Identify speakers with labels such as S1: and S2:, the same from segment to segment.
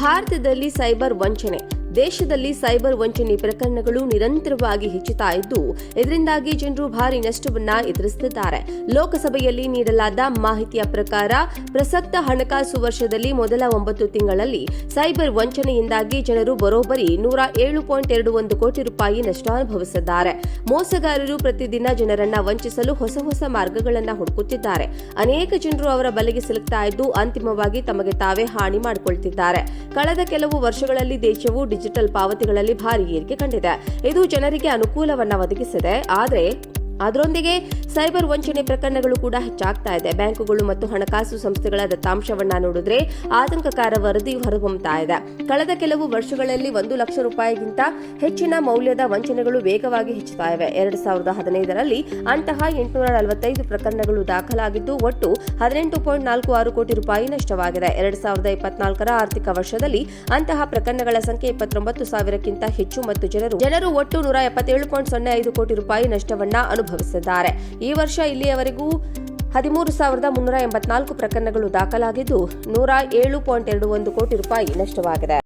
S1: ಭಾರತದಲ್ಲಿ ಸೈಬರ್ ವಂಚನೆ. ದೇಶದಲ್ಲಿ ಸೈಬರ್ ವಂಚನೆ ಪ್ರಕರಣಗಳು ನಿರಂತರವಾಗಿ ಹೆಚ್ಚುತ್ತಾ ಇದ್ದು, ಇದರಿಂದಾಗಿ ಜನರು ಭಾರಿ ನಷ್ಟವನ್ನ ಎದುರಿಸುತ್ತಿದ್ದಾರೆ. ಲೋಕಸಭೆಯಲ್ಲಿ ನೀಡಲಾದ ಮಾಹಿತಿಯ ಪ್ರಕಾರ ಪ್ರಸಕ್ತ ಹಣಕಾಸು ವರ್ಷದಲ್ಲಿ ಮೊದಲ 9 ತಿಂಗಳಲ್ಲಿ ಸೈಬರ್ ವಂಚನೆಯಿಂದಾಗಿ ಜನರು ಬರೋಬ್ಬರಿ 107.21 ಕೋಟಿ ರೂಪಾಯಿ ನಷ್ಟ ಅನುಭವಿಸಿದ್ದಾರೆ. ಮೋಸಗಾರರು ಪ್ರತಿದಿನ ಜನರನ್ನ ವಂಚಿಸಲು ಹೊಸ ಮಾರ್ಗಗಳನ್ನು ಹುಡುಕುತ್ತಿದ್ದಾರೆ. ಅನೇಕ ಜನರು ಅವರ ಬಲೆಗೆ ಸಿಲುಕ್ತಾ ಇದ್ದು, ಅಂತಿಮವಾಗಿ ತಮಗೆ ತಾವೇ ಹಾನಿ ಮಾಡಿಕೊಳ್ತಿದ್ದಾರೆ. ಕಳೆದ ಕೆಲವು ವರ್ಷಗಳಲ್ಲಿ ದೇಶವು ಡಿಜಿಟಲ್ ಪಾವತಿಗಳಲ್ಲಿ ಭಾರಿ ಏರಿಕೆ ಕಂಡಿದೆ. ಇದು ಜನರಿಗೆ ಅನುಕೂಲವನ್ನ ಒದಗಿಸಿದೆ. ಆದರೆ ಅದರೊಂದಿಗೆ ಸೈಬರ್ ವಂಚನೆ ಪ್ರಕರಣಗಳು ಕೂಡ ಹೆಚ್ಚಾಗ್ತಾ ಇದೆ. ಬ್ಯಾಂಕುಗಳು ಮತ್ತು ಹಣಕಾಸು ಸಂಸ್ಥೆಗಳ ದತ್ತಾಂಶವನ್ನ ನೋಡಿದ್ರೆ ಆತಂಕಕಾರ ವರದಿ ಹೊರಹೊಮ್ಮತಾ ಇದೆ. ಕಳೆದ ಕೆಲವು ವರ್ಷಗಳಲ್ಲಿ 1 ಲಕ್ಷ ರೂಪಾಯಿಗಿಂತ ಹೆಚ್ಚಿನ ಮೌಲ್ಯದ ವಂಚನೆಗಳು ವೇಗವಾಗಿ ಹೆಚ್ಚುತ್ತಾ ಇವೆ. 2015ರಲ್ಲಿ ಅಂತಹ 845 ಪ್ರಕರಣಗಳು ದಾಖಲಾಗಿದ್ದು, ಒಟ್ಟು 18.46 ಕೋಟಿ ರೂಪಾಯಿ ನಷ್ಟವಾಗಿದೆ. 2024ರ ಆರ್ಥಿಕ ವರ್ಷದಲ್ಲಿ ಅಂತಹ ಪ್ರಕರಣಗಳ ಸಂಖ್ಯೆ 29,000ಕ್ಕಿಂತ ಹೆಚ್ಚು ಮತ್ತು ಜನರು ಒಟ್ಟು 177.05 ಕೋಟಿ ರೂಪಾಯಿ ನಷ್ಟವನ್ನ ಅನುಭವಿಸಿದ್ದಾರೆ. ಈ ವರ್ಷ ಇಲ್ಲಿಯವರೆಗೂ 13,384 ಪ್ರಕರಣಗಳು ದಾಖಲಾಗಿದ್ದು, 107.21 ಕೋಟಿ ರೂಪಾಯಿ ನಷ್ಟವಾಗಿದೆ.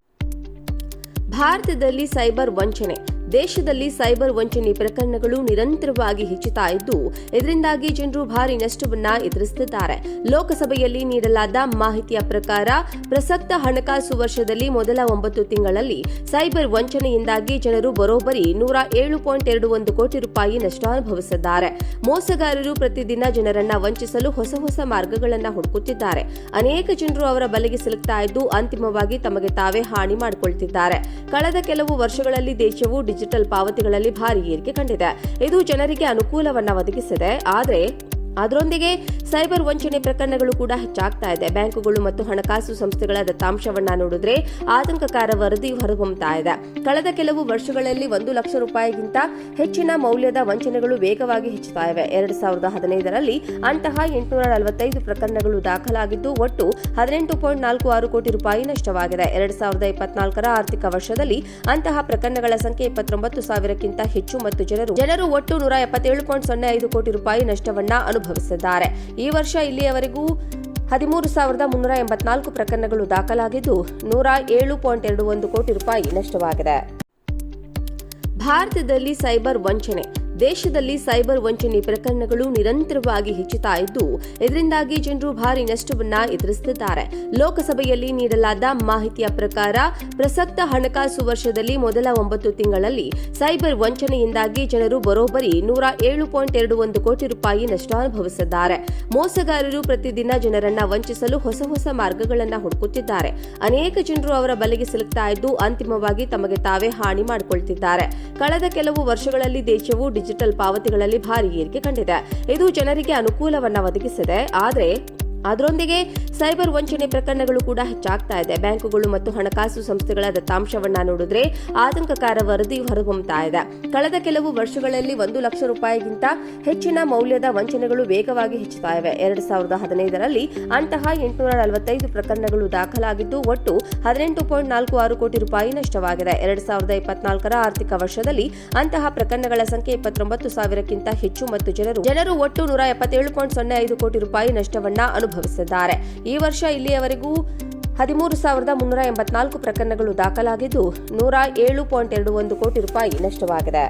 S1: ಭಾರತದಲ್ಲಿ ಸೈಬರ್ ವಂಚನೆ. ದೇಶದಲ್ಲಿ ಸೈಬರ್ ವಂಚನೆ ಪ್ರಕರಣಗಳು ನಿರಂತರವಾಗಿ ಹೆಚ್ಚುತ್ತಾ ಇದ್ದು, ಇದರಿಂದಾಗಿ ಜನರು ಭಾರಿ ನಷ್ಟವನ್ನ ಎದುರಿಸುತ್ತಿದ್ದಾರೆ. ಲೋಕಸಭೆಯಲ್ಲಿ ನೀಡಲಾದ ಮಾಹಿತಿಯ ಪ್ರಕಾರ ಪ್ರಸಕ್ತ ಹಣಕಾಸು ವರ್ಷದಲ್ಲಿ ಮೊದಲ 9 ತಿಂಗಳಲ್ಲಿ ಸೈಬರ್ ವಂಚನೆಯಿಂದಾಗಿ ಜನರು ಬರೋಬ್ಬರಿ 107.21 ಕೋಟಿ ರೂಪಾಯಿ ನಷ್ಟ ಅನುಭವಿಸಿದ್ದಾರೆ. ಮೋಸಗಾರರು ಪ್ರತಿದಿನ ಜನರನ್ನ ವಂಚಿಸಲು ಹೊಸ ಮಾರ್ಗಗಳನ್ನು ಹುಡುಕುತ್ತಿದ್ದಾರೆ. ಅನೇಕ ಜನರು ಅವರ ಬಲೆಗೆ ಸಿಲುಕ್ತಾ ಇದ್ದು, ಅಂತಿಮವಾಗಿ ತಮಗೆ ತಾವೇ ಹಾನಿ ಮಾಡಿಕೊಳ್ತಿದ್ದಾರೆ. ಕಳೆದ ಕೆಲವು ವರ್ಷಗಳಲ್ಲಿ ದೇಶವು ಡಿಜಿಟಲ್ ಪಾವತಿಗಳಲ್ಲಿ ಭಾರಿ ಏರಿಕೆ ಕಂಡಿದೆ. ಇದು ಜನರಿಗೆ ಅನುಕೂಲವನ್ನ ಒದಗಿಸಿದೆ. ಆದರೆ ಅದರೊಂದಿಗೆ ಸೈಬರ್ ವಂಚನೆ ಪ್ರಕರಣಗಳು ಕೂಡ ಹೆಚ್ಚಾಗ್ತಾ ಇದೆ. ಬ್ಯಾಂಕುಗಳು ಮತ್ತು ಹಣಕಾಸು ಸಂಸ್ಥೆಗಳ ದತ್ತಾಂಶವನ್ನ ನೋಡಿದ್ರೆ ಆತಂಕಕಾರ ವರದಿ ಹೊರಹೊಮ್ಮತಾ ಇದೆ. ಕಳೆದ ಕೆಲವು ವರ್ಷಗಳಲ್ಲಿ 1 ಲಕ್ಷ ರೂಪಾಯಿಗಿಂತ ಹೆಚ್ಚಿನ ಮೌಲ್ಯದ ವಂಚನೆಗಳು ವೇಗವಾಗಿ ಹೆಚ್ಚುತ್ತಾ ಇವೆ. 2015ರಲ್ಲಿ ಅಂತಹ 845 ಪ್ರಕರಣಗಳು ದಾಖಲಾಗಿದ್ದು, ಒಟ್ಟು 18.46 ಕೋಟಿ ರೂಪಾಯಿ ನಷ್ಟವಾಗಿದೆ. 2024ರ ಆರ್ಥಿಕ ವರ್ಷದಲ್ಲಿ ಅಂತಹ ಪ್ರಕರಣಗಳ ಸಂಖ್ಯೆ 29,000ಕ್ಕಿಂತ ಹೆಚ್ಚು ಮತ್ತು ಜನರು ಒಟ್ಟು 177.05 ಕೋಟಿ ರೂಪಾಯಿ ನಷ್ಟವನ್ನ ಅನುಭವಿಸಿದ್ದಾರೆ. ಈ ವರ್ಷ ಇಲ್ಲಿಯವರೆಗೂ 13,384 ಪ್ರಕರಣಗಳು ದಾಖಲಾಗಿದ್ದು, 107.21 ಕೋಟಿ ರೂಪಾಯಿ ನಷ್ಟವಾಗಿದೆ. ಭಾರತದಲ್ಲಿ ಸೈಬರ್ ವಂಚನೆ. ದೇಶದಲ್ಲಿ ಸೈಬರ್ ವಂಚನೆ ಪ್ರಕರಣಗಳು ನಿರಂತರವಾಗಿ ಹೆಚ್ಚುತ್ತಾ ಇದ್ದು, ಇದರಿಂದಾಗಿ ಜನರು ಭಾರಿ ನಷ್ಟವನ್ನ ಎದುರಿಸುತ್ತಿದ್ದಾರೆ. ಲೋಕಸಭೆಯಲ್ಲಿ ನೀಡಲಾದ ಮಾಹಿತಿಯ ಪ್ರಕಾರ ಪ್ರಸಕ್ತ ಹಣಕಾಸು ವರ್ಷದಲ್ಲಿ ಮೊದಲ 9 ತಿಂಗಳಲ್ಲಿ ಸೈಬರ್ ವಂಚನೆಯಿಂದಾಗಿ ಜನರು ಬರೋಬ್ಬರಿ 107.21 ಕೋಟಿ ರೂಪಾಯಿ ನಷ್ಟ ಅನುಭವಿಸಿದ್ದಾರೆ. ಮೋಸಗಾರರು ಪ್ರತಿದಿನ ಜನರನ್ನ ವಂಚಿಸಲು ಹೊಸ ಮಾರ್ಗಗಳನ್ನು ಹುಡುಕುತ್ತಿದ್ದಾರೆ. ಅನೇಕ ಜನರು ಅವರ ಬಲೆಗೆ ಸಿಲುಕ್ತಾ ಇದ್ದು, ಅಂತಿಮವಾಗಿ ತಮಗೆ ತಾವೇ ಹಾನಿ ಮಾಡಿಕೊಳ್ತಿದ್ದಾರೆ. ಕಳೆದ ಕೆಲವು ವರ್ಷಗಳಲ್ಲಿ ದೇಶವು ಡಿಜಿಟಲ್ ಪಾವತಿಗಳಲ್ಲಿ ಭಾರಿ ಏರಿಕೆ ಕಂಡಿದೆ. ಇದು ಜನರಿಗೆ ಅನುಕೂಲವನ್ನ ಒದಗಿಸಿದೆ. ಆದರೆ ಅದರೊಂದಿಗೆ ಸೈಬರ್ ವಂಚನೆ ಪ್ರಕರಣಗಳು ಕೂಡ ಹೆಚ್ಚಾಗ್ತಾ ಇದೆ. ಬ್ಯಾಂಕುಗಳು ಮತ್ತು ಹಣಕಾಸು ಸಂಸ್ಥೆಗಳ ದತ್ತಾಂಶವನ್ನ ನೋಡಿದ್ರೆ ಆತಂಕಕಾರ ವರದಿ ಹೊರಹೊಮ್ಮತಾ ಇದೆ. ಕಳೆದ ಕೆಲವು ವರ್ಷಗಳಲ್ಲಿ 1 ಲಕ್ಷ ರೂಪಾಯಿಗಿಂತ ಹೆಚ್ಚಿನ ಮೌಲ್ಯದ ವಂಚನೆಗಳು ವೇಗವಾಗಿ ಹೆಚ್ಚುತ್ತಾ ಇವೆ. 2015ರಲ್ಲಿ ಅಂತಹ 845 ಪ್ರಕರಣಗಳು ದಾಖಲಾಗಿದ್ದು, ಒಟ್ಟು 18.46 ಕೋಟಿ ರೂಪಾಯಿ ನಷ್ಟವಾಗಿದೆ. 2024ರ ಆರ್ಥಿಕ ವರ್ಷದಲ್ಲಿ ಅಂತಹ ಪ್ರಕರಣಗಳ ಸಂಖ್ಯೆ 29,000ಕ್ಕಿಂತ ಹೆಚ್ಚು ಮತ್ತು ಜನರು ಒಟ್ಟು 177.05 ಕೋಟಿ ರೂಪಾಯಿ ನಷ್ಟವನ್ನ ಅನುಭವಿಸಿದ್ದಾರೆ. ಈ ವರ್ಷ ಇಲ್ಲಿಯವರೆಗೂ 13,384 ಪ್ರಕರಣಗಳು ದಾಖಲಾಗಿದ್ದು, 107.21 ಕೋಟಿ ರೂಪಾಯಿ ನಷ್ಟವಾಗಿದೆ.